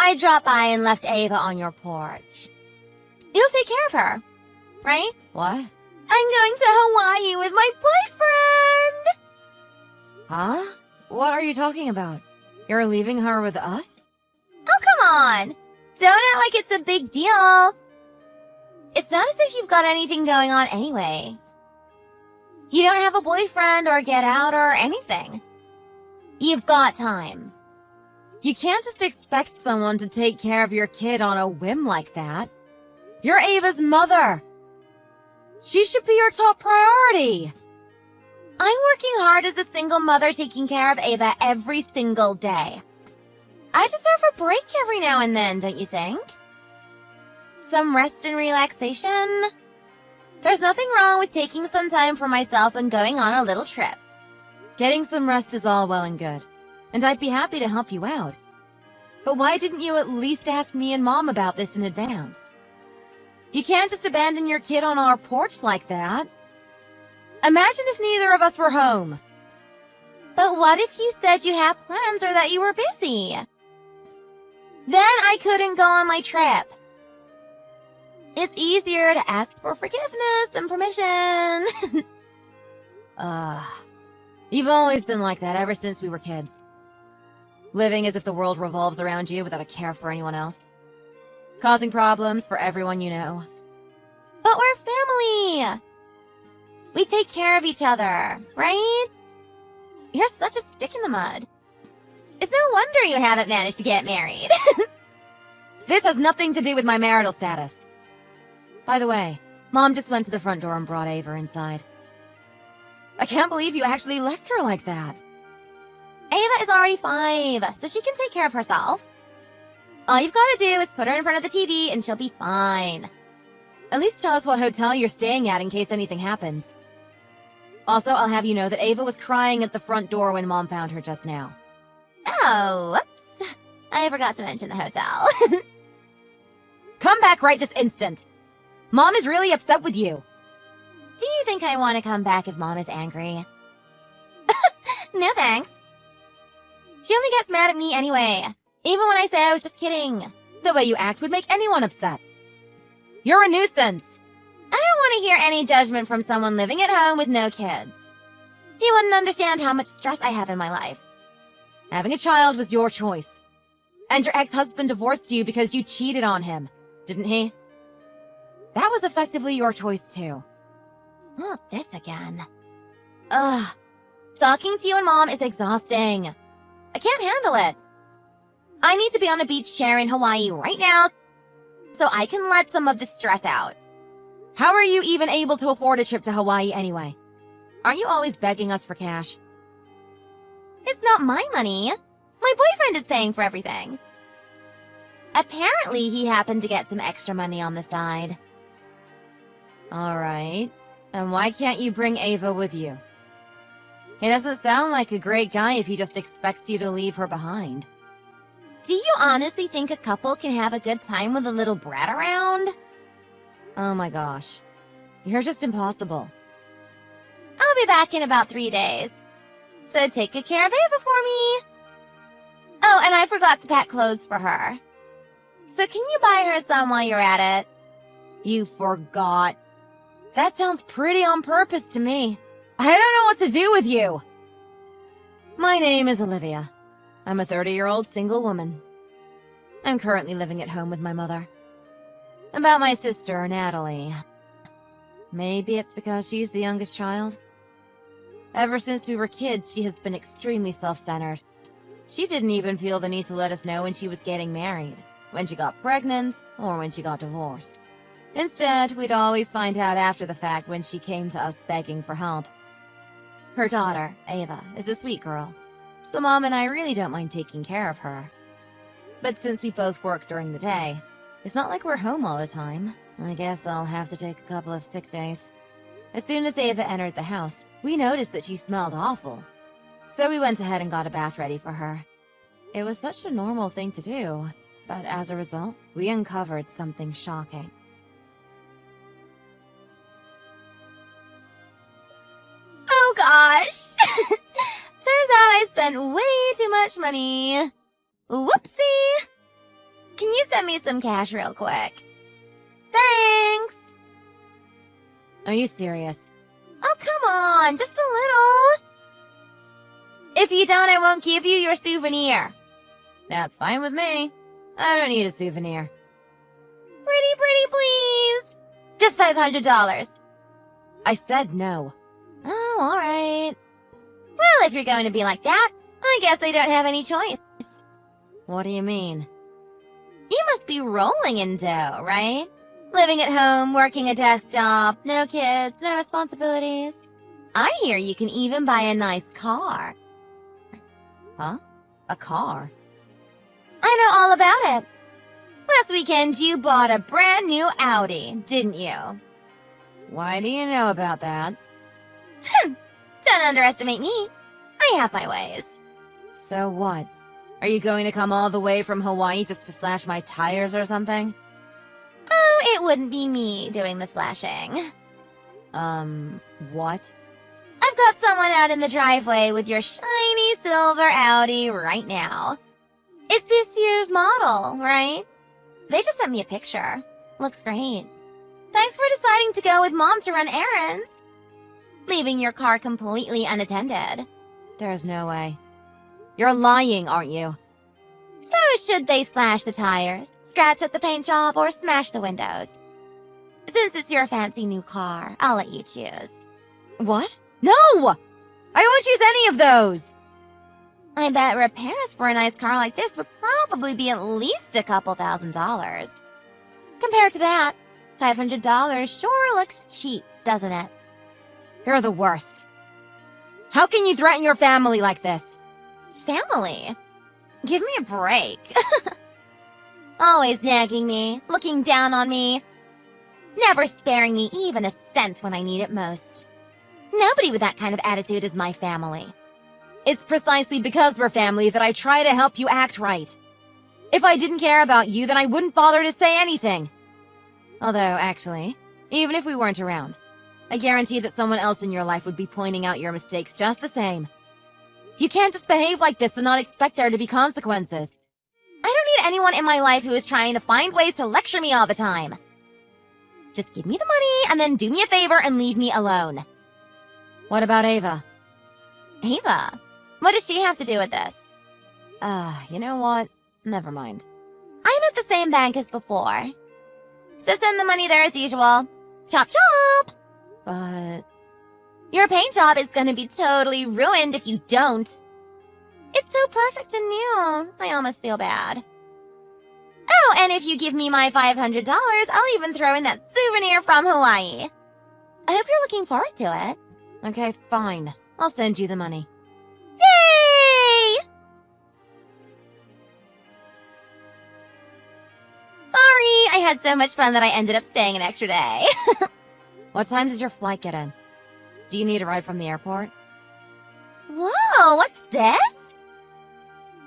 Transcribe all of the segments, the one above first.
I dropped by and left Ava on your porch. You'll take care of her, right? What? I'm going to Hawaii with my boyfriend! Huh? What are you talking about? You're leaving her with us? Oh, come on! Don't act like it's a big deal. It's not as if you've got anything going on anyway. You don't have a boyfriend or get out or anything. You've got time. You can't just expect someone to take care of your kid on a whim like that. You're Ava's mother. She should be your top priority. I'm working hard as a single mother taking care of Ava every single day. I deserve a break every now and then, don't you think? Some rest and relaxation. There's nothing wrong with taking some time for myself and going on a little trip. Getting some rest is all well and good, and I'd be happy to help you out. But why didn't you at least ask me and Mom about this in advance? You can't just abandon your kid on our porch like that. Imagine if neither of us were home. But what if you said you had plans or that you were busy? Then I couldn't go on my trip. It's easier to ask for forgiveness than permission. You've always been like that ever since we were kids. Living as if the world revolves around you without a care for anyone else. Causing problems for everyone you know. But we're family. We take care of each other, right? You're such a stick in the mud. It's no wonder you haven't managed to get married. This has nothing to do with my marital status. By the way, Mom just went to the front door and brought Ava inside. I can't believe you actually left her like that. Ava is already 5, so she can take care of herself. All you've got to do is put her in front of the TV and she'll be fine. At least tell us what hotel you're staying at in case anything happens. Also, I'll have you know that Ava was crying at the front door when Mom found her just now. Oh, whoops. I forgot to mention the hotel. Come back right this instant. Mom is really upset with you. Do you think I want to come back if Mom is angry? No thanks. She only gets mad at me anyway, even when I say I was just kidding. The way you act would make anyone upset. You're a nuisance. I don't want to hear any judgment from someone living at home with no kids. You wouldn't understand how much stress I have in my life. Having a child was your choice. And your ex-husband divorced you because you cheated on him, didn't he? That was effectively your choice too. Not this again. Ugh. Talking to you and Mom is exhausting. I can't handle it. I need to be on a beach chair in Hawaii right now so I can let some of the stress out. How are you even able to afford a trip to Hawaii anyway? Aren't you always begging us for cash? It's not my money. My boyfriend is paying for everything. Apparently, he happened to get some extra money on the side. Alright. And why can't you bring Ava with you? He doesn't sound like a great guy if he just expects you to leave her behind. Do you honestly think a couple can have a good time with a little brat around? Oh my gosh. You're just impossible. I'll be back in about 3 days. So take good care of Ava for me. Oh, and I forgot to pack clothes for her. So can you buy her some while you're at it? You forgot. That sounds pretty on purpose to me. I don't know what to do with you. My name is Olivia. I'm a 30-year-old single woman. I'm currently living at home with my mother. About my sister, Natalie. Maybe it's because she's the youngest child. Ever since we were kids, she has been extremely self-centered. She didn't even feel the need to let us know when she was getting married, when she got pregnant, or when she got divorced. Instead, we'd always find out after the fact when she came to us begging for help. Her daughter, Ava, is a sweet girl, so Mom and I really don't mind taking care of her. But since we both work during the day, it's not like we're home all the time. I guess I'll have to take a couple of sick days. As soon as Ava entered the house, we noticed that she smelled awful. So we went ahead and got a bath ready for her. It was such a normal thing to do, but as a result, we uncovered something shocking. Oh gosh! Turns out I spent way too much money. Whoopsie! Can you send me some cash real quick? Thanks! Are you serious? Oh, come on, just a little. If you don't, I won't give you your souvenir. That's fine with me. I don't need a souvenir. Pretty, please. Just $500. I said no. Oh, all right. Well, if you're going to be like that, I guess I don't have any choice. What do you mean? You must be rolling in dough, right? Living at home, working a desk job, no kids, no responsibilities. I hear you can even buy a nice car. Huh? A car? I know all about it. Last weekend, you bought a brand new Audi, didn't you? Why do you know about that? Don't underestimate me. I have my ways. So what? Are you going to come all the way from Hawaii just to slash my tires or something? Oh, it wouldn't be me doing the slashing. What? I've got someone out in the driveway with your shiny silver Audi right now. It's this year's model, right? They just sent me a picture. Looks great. Thanks for deciding to go with Mom to run errands. Leaving your car completely unattended. There's no way. You're lying, aren't you? So should they slash the tires, scratch up the paint job, or smash the windows? Since it's your fancy new car, I'll let you choose. What? No! I won't choose any of those! I bet repairs for a nice car like this would probably be at least a couple $1,000s. Compared to that, $500 sure looks cheap, doesn't it? You're the worst. How can you threaten your family like this? Family? Give me a break. Always nagging me, looking down on me, never sparing me even a cent when I need it most. Nobody with that kind of attitude is my family. It's precisely because we're family that I try to help you act right. If I didn't care about you, then I wouldn't bother to say anything. Although, actually, even if we weren't around, I guarantee that someone else in your life would be pointing out your mistakes just the same. You can't just behave like this and not expect there to be consequences. I don't need anyone in my life who is trying to find ways to lecture me all the time. Just give me the money and then do me a favor and leave me alone. What about Ava? Ava? What does she have to do with this? You know what? Never mind. I'm at the same bank as before. So send the money there as usual. Chop chop! But... Your paint job is gonna be totally ruined if you don't. It's so perfect and new. I almost feel bad. Oh, and if you give me my $500, I'll even throw in that souvenir from Hawaii. I hope you're looking forward to it. Okay, fine. I'll send you the money. Yay! Sorry, I had so much fun that I ended up staying an extra day. What time does your flight get in? Do you need a ride from the airport? Whoa, what's this?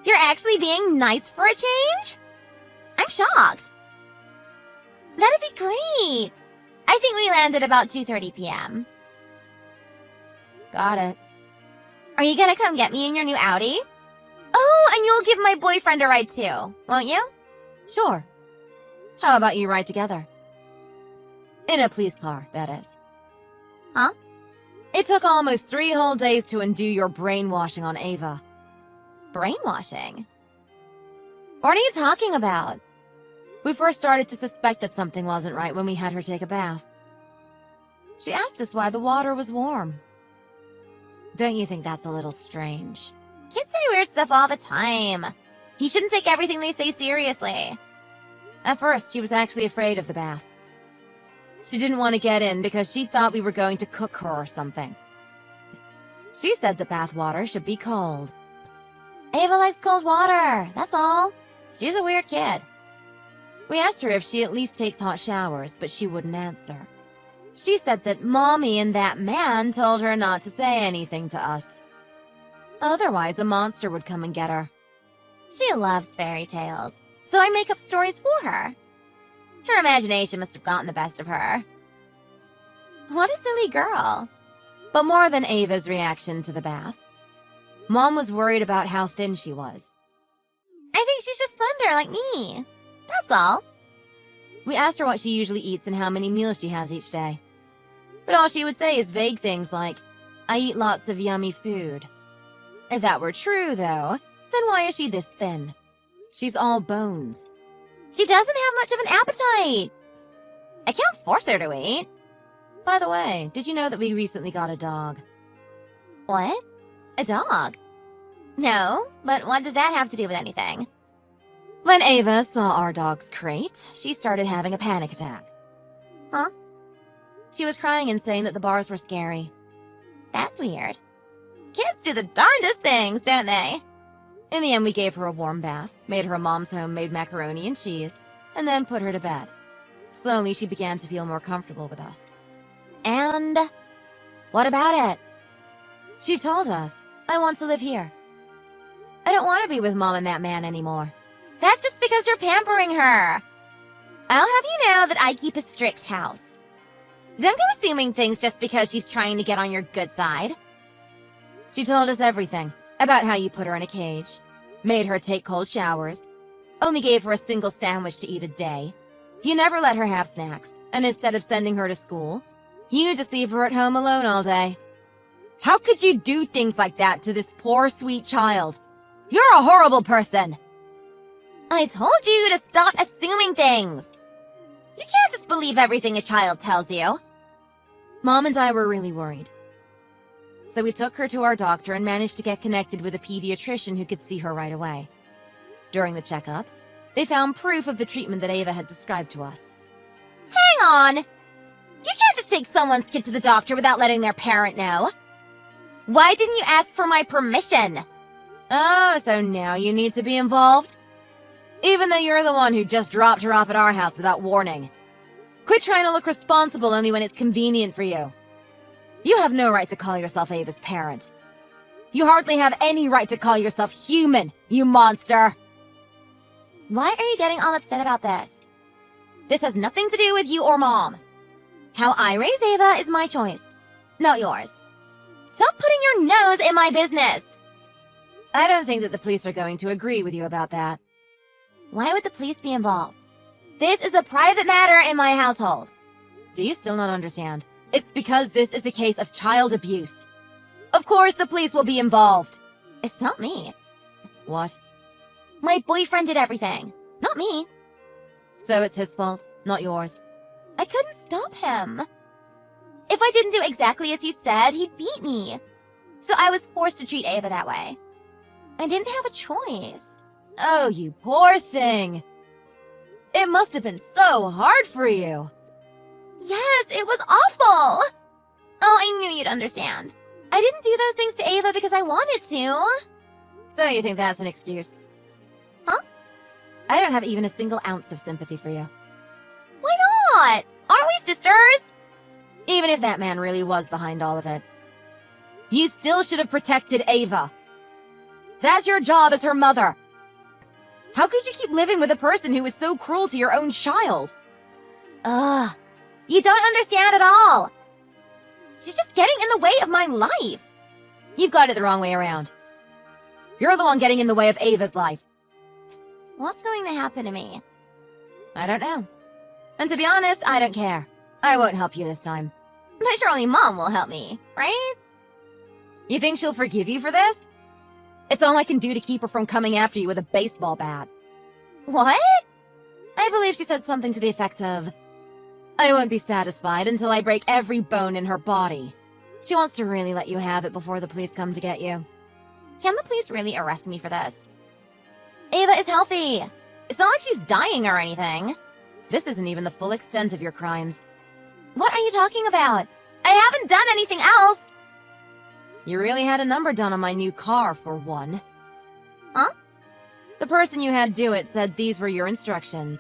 You're actually being nice for a change? I'm shocked. That'd be great. I think we landed about 2:30 p.m. Got it. Are you gonna come get me in your new Audi? Oh, and you'll give my boyfriend a ride too, won't you? Sure. How about you ride together? In a police car, that is. Huh? It took almost 3 whole days to undo your brainwashing on Ava. Brainwashing? What are you talking about? We first started to suspect that something wasn't right when we had her take a bath. She asked us why the water was warm. Don't you think that's a little strange? Kids say weird stuff all the time. You shouldn't take everything they say seriously. At first, she was actually afraid of the bath. She didn't want to get in because she thought we were going to cook her or something. She said the bath water should be cold. Ava likes cold water, that's all. She's a weird kid. We asked her if she at least takes hot showers, but she wouldn't answer. She said that Mommy and that man told her not to say anything to us. Otherwise, a monster would come and get her. She loves fairy tales, so I make up stories for her. Her imagination must have gotten the best of her. What a silly girl. But more than Ava's reaction to the bath, Mom was worried about how thin she was. I think she's just slender like me. That's all. We asked her what she usually eats and how many meals she has each day. But all she would say is vague things like, I eat lots of yummy food. If that were true, though, then why is she this thin? She's all bones. She doesn't have much of an appetite. I can't force her to eat. By the way, did you know that we recently got a dog? What? A dog? No, but what does that have to do with anything? When Ava saw our dog's crate, she started having a panic attack. Huh? She was crying and saying that the bars were scary. That's weird. Kids do the darndest things, don't they? In the end, we gave her a warm bath, made her a mom's homemade macaroni and cheese, and then put her to bed. Slowly, she began to feel more comfortable with us. And what about it? She told us, I want to live here. I don't want to be with Mom and that man anymore. That's just because you're pampering her. I'll have you know that I keep a strict house. Don't go assuming things just because she's trying to get on your good side. She told us everything about how you put her in a cage, made her take cold showers, only gave her a single sandwich to eat a day. You never let her have snacks, and instead of sending her to school, you just leave her at home alone all day. How could you do things like that to this poor, sweet child? You're a horrible person! I told you to stop assuming things. You can't just believe everything a child tells you. Mom and I were really worried. So we took her to our doctor and managed to get connected with a pediatrician who could see her right away. During the checkup, they found proof of the treatment that Ava had described to us. Hang on! You can't just take someone's kid to the doctor without letting their parent know. Why didn't you ask for my permission? Oh, so now you need to be involved? Even though you're the one who just dropped her off at our house without warning. Quit trying to look responsible only when it's convenient for you. You have no right to call yourself Ava's parent. You hardly have any right to call yourself human, you monster! Why are you getting all upset about this? This has nothing to do with you or Mom. How I raise Ava is my choice, not yours. Stop putting your nose in my business! I don't think that the police are going to agree with you about that. Why would the police be involved? This is a private matter in my household. Do you still not understand? It's because this is a case of child abuse. Of course the police will be involved. It's not me. What? My boyfriend did everything, not me. So it's his fault, not yours. I couldn't stop him. If I didn't do exactly as he said, he'd beat me. So I was forced to treat Ava that way. I didn't have a choice. Oh, you poor thing. It must have been so hard for you. Yes, it was awful. Oh, I knew you'd understand. I didn't do those things to Ava because I wanted to. So you think that's an excuse? Huh? I don't have even a single ounce of sympathy for you. Why not? Aren't we sisters? Even if that man really was behind all of it. You still should have protected Ava. That's your job as her mother. How could you keep living with a person who was so cruel to your own child? Ugh. You don't understand at all. She's just getting in the way of my life. You've got it the wrong way around. You're the one getting in the way of Ava's life. What's going to happen to me? I don't know. And to be honest, I don't care. I won't help you this time. But surely Mom will help me, right? You think she'll forgive you for this? It's all I can do to keep her from coming after you with a baseball bat. What? I believe she said something to the effect of, I won't be satisfied until I break every bone in her body. She wants to really let you have it before the police come to get you. Can the police really arrest me for this? Ava is healthy. It's not like she's dying or anything. This isn't even the full extent of your crimes. What are you talking about? I haven't done anything else. You really had a number done on my new car, for one. Huh? The person you had do it said these were your instructions.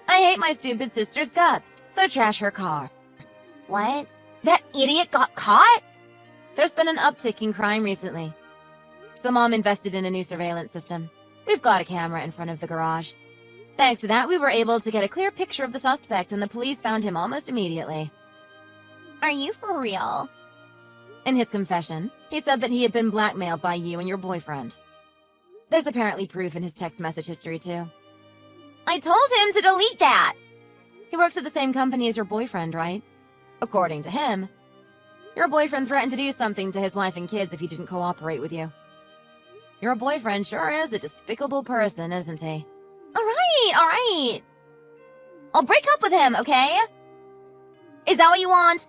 I hate my stupid sister's guts, so trash her car. What? That idiot got caught? There's been an uptick in crime recently. So Mom invested in a new surveillance system. We've got a camera in front of the garage. Thanks to that, we were able to get a clear picture of the suspect, and the police found him almost immediately. Are you for real? In his confession, he said that he had been blackmailed by you and your boyfriend. There's apparently proof in his text message history, too. I told him to delete that. He works at the same company as your boyfriend, right? According to him, your boyfriend threatened to do something to his wife and kids if he didn't cooperate with you. Your boyfriend sure is a despicable person, isn't he? All right. I'll break up with him, okay? Is that what you want?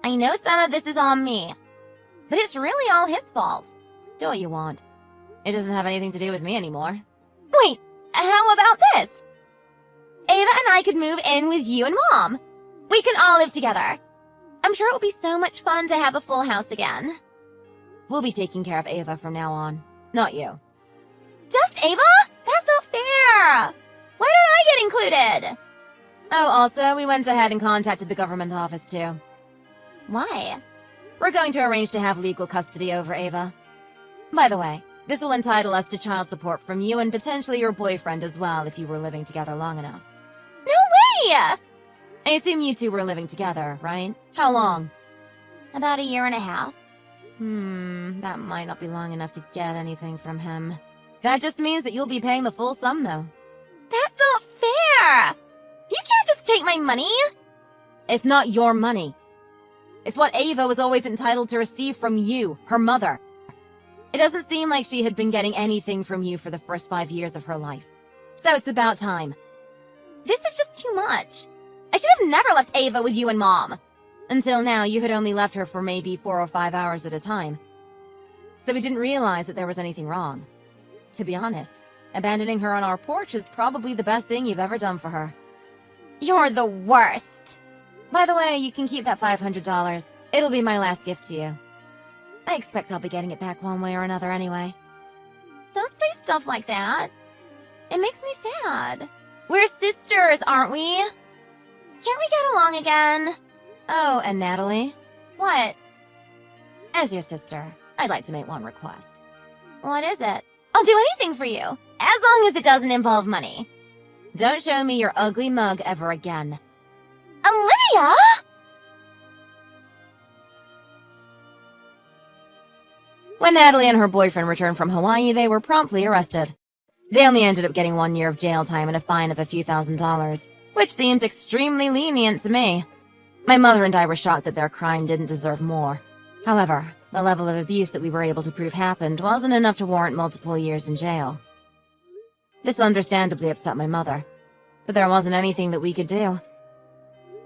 I know some of this is on me, but it's really all his fault. Do what you want. It doesn't have anything to do with me anymore. Wait, how about this? Ava and I could move in with you and Mom. We can all live together. I'm sure it will be so much fun to have a full house again. We'll be taking care of Ava from now on, not you. Just Ava? That's not fair. Why don't I get included? Oh, also, we went ahead and contacted the government office, too. Why? We're going to arrange to have legal custody over Ava. By the way, this will entitle us to child support from you and potentially your boyfriend as well if you were living together long enough. No way! I assume you two were living together, right? How long? About 1.5 years. That might not be long enough to get anything from him. That just means that you'll be paying the full sum, though. That's not fair! You can't just take my money! It's not your money. It's what Ava was always entitled to receive from you, her mother. It doesn't seem like she had been getting anything from you for the first 5 years of her life. So it's about time. This is just too much. I should have never left Ava with you and Mom. Until now, you had only left her for maybe 4 or 5 hours at a time. So we didn't realize that there was anything wrong. To be honest, abandoning her on our porch is probably the best thing you've ever done for her. You're the worst. By the way, you can keep that $500. It'll be my last gift to you. I expect I'll be getting it back one way or another anyway. Don't say stuff like that. It makes me sad. We're sisters, aren't we? Can't we get along again? Oh, and Natalie? What? As your sister, I'd like to make one request. What is it? I'll do anything for you, as long as it doesn't involve money. Don't show me your ugly mug ever again. Olivia! When Natalie and her boyfriend returned from Hawaii, they were promptly arrested. They only ended up getting 1 year of jail time and a fine of a few $1,000s, which seems extremely lenient to me. My mother and I were shocked that their crime didn't deserve more. However, the level of abuse that we were able to prove happened wasn't enough to warrant multiple years in jail. This understandably upset my mother, but there wasn't anything that we could do.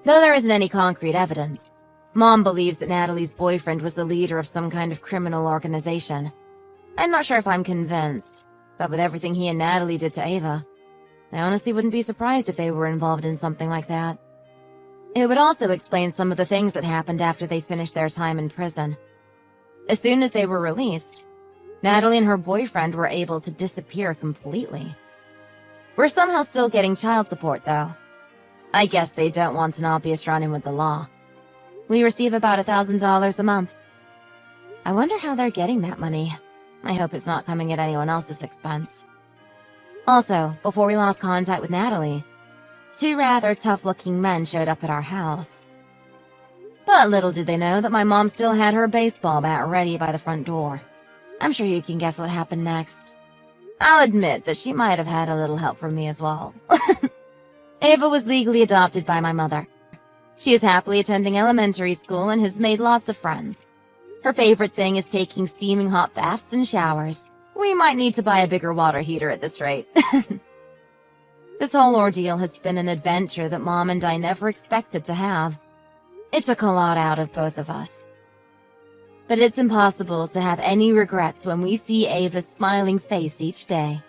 Though there isn't any concrete evidence, Mom believes that Natalie's boyfriend was the leader of some kind of criminal organization. I'm not sure if I'm convinced, but with everything he and Natalie did to Ava, I honestly wouldn't be surprised if they were involved in something like that. It would also explain some of the things that happened after they finished their time in prison. As soon as they were released, Natalie and her boyfriend were able to disappear completely. We're somehow still getting child support, though. I guess they don't want an obvious run-in with the law. We receive about $1,000 a month. I wonder how they're getting that money. I hope it's not coming at anyone else's expense. Also, before we lost contact with Natalie, 2 rather tough-looking men showed up at our house. But little did they know that my mom still had her baseball bat ready by the front door. I'm sure you can guess what happened next. I'll admit that she might have had a little help from me as well. Ava was legally adopted by my mother. She is happily attending elementary school and has made lots of friends. Her favorite thing is taking steaming hot baths and showers. We might need to buy a bigger water heater at this rate. This whole ordeal has been an adventure that Mom and I never expected to have. It took a lot out of both of us. But it's impossible to have any regrets when we see Ava's smiling face each day.